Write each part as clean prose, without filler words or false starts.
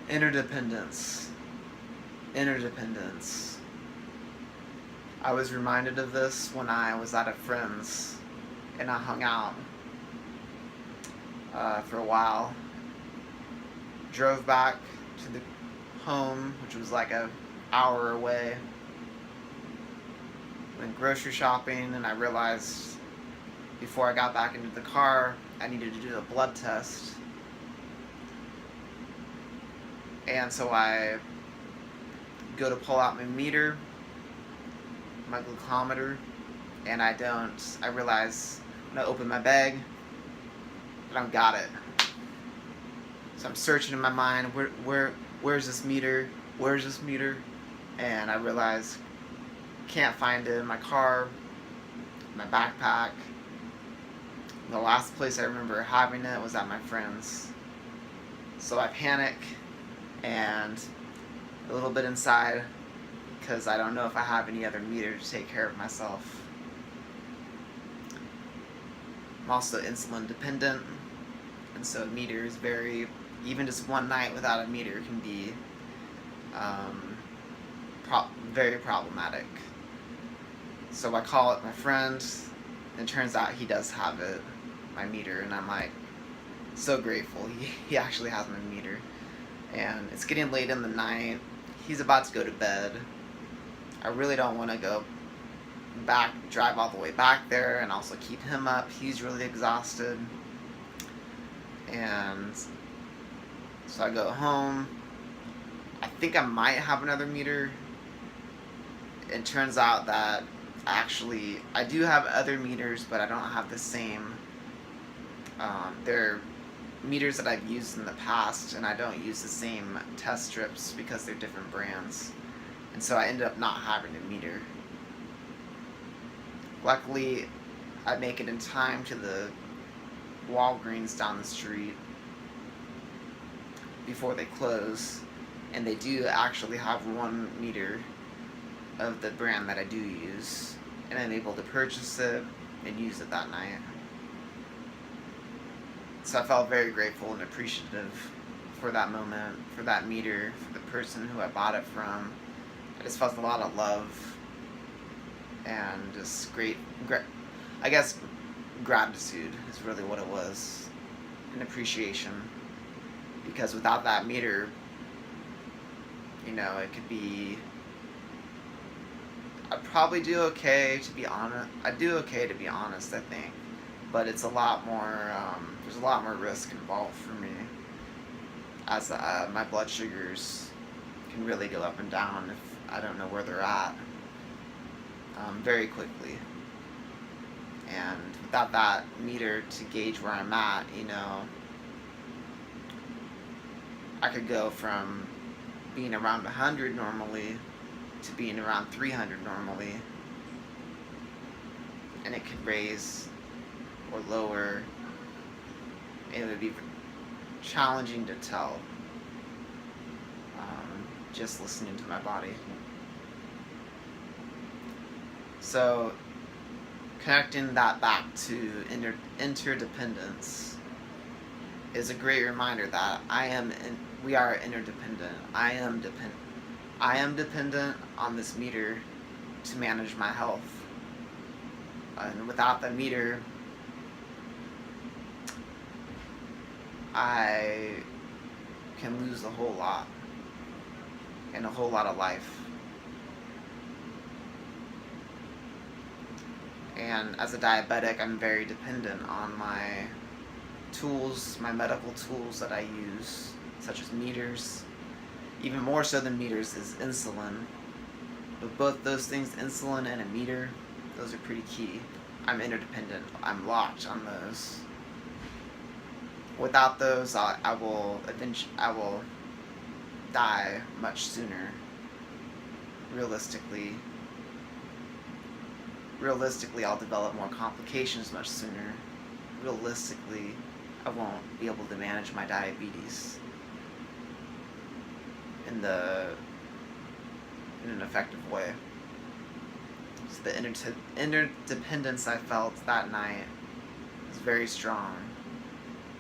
Interdependence. Interdependence. I was reminded of this when I was at a friend's and I hung out for a while. Drove back to the home, which was like an hour away. Went grocery shopping, and I realized before I got back into the car, I needed to do a blood test. And so I go to pull out my meter, my glucometer, and I realize when I open my bag, I don't got it. So I'm searching in my mind, where's this meter? Where's this meter? And I realize can't find it in my car, my backpack. The last place I remember having it was at my friend's. So I panic and a little bit inside because I don't know if I have any other meter to take care of myself. I'm also insulin dependent, and so a meter is even just one night without a meter can be very problematic. So I call up my friend, and it turns out he does have it, my meter, and I'm like so grateful he actually has my meter. And it's getting late in the night, he's about to go to bed. I really don't want to drive all the way back there and also keep him up. He's really exhausted. And so I go home. I think I might have another meter. It turns out that actually I do have other meters, but I don't have the same. They're meters that I've used in the past, and I don't use the same test strips because they're different brands. And so I ended up not having a meter. Luckily, I make it in time to the Walgreens down the street before they close, and they do actually have one meter of the brand that I do use, and I'm able to purchase it and use it that night. So I felt very grateful and appreciative for that moment, for that meter, for the person who I bought it from. I just felt a lot of love and just I guess gratitude is really what it was, and appreciation. Because without that meter, it could be, I'd probably do okay, to be honest. I'd do okay, to be honest, I think. But it's a lot more, there's a lot more risk involved for me, as my blood sugars can really go up and down if I don't know where they're at very quickly. And without that meter to gauge where I'm at, I could go from being around 100 normally to being around 300 normally, and it could raise or lower, and it would be challenging to tell just listening to my body. So connecting that back to interdependence is a great reminder that we are interdependent. I am dependent on this meter to manage my health. And without the meter, I can lose a whole lot and a whole lot of life. And as a diabetic, I'm very dependent on my tools, my medical tools that I use, such as meters. Even more so than meters is insulin. But both those things, insulin and a meter, those are pretty key. I'm interdependent. I'm locked on those. Without those, I will die much sooner. Realistically, I'll develop more complications much sooner. Realistically, I won't be able to manage my diabetes in an effective way. So the interdependence I felt that night was very strong,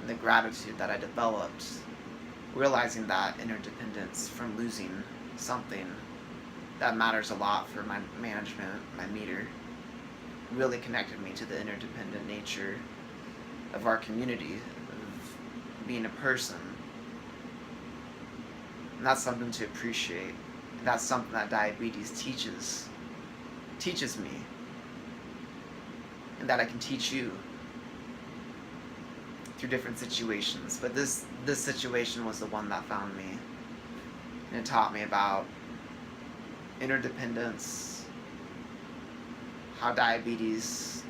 and the gratitude that I developed realizing that interdependence from losing something that matters a lot for my management, my meter, really connected me to the interdependent nature of our community, of being a person. And that's something to appreciate. And that's something that diabetes teaches me, and that I can teach you through different situations. But this situation was the one that found me, and it taught me about interdependence, how diabetes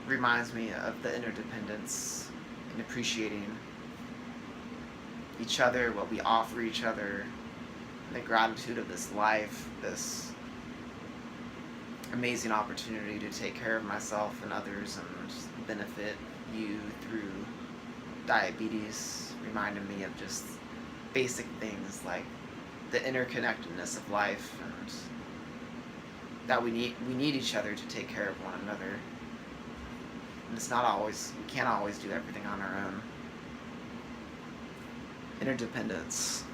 reminds me of the interdependence and appreciating each other, what we offer each other, and the gratitude of this life, this amazing opportunity to take care of myself and others and benefit you through diabetes, reminded me of just basic things like the interconnectedness of life, and that we need each other to take care of one another. And it's not always, we can't always do everything on our own. Interdependence.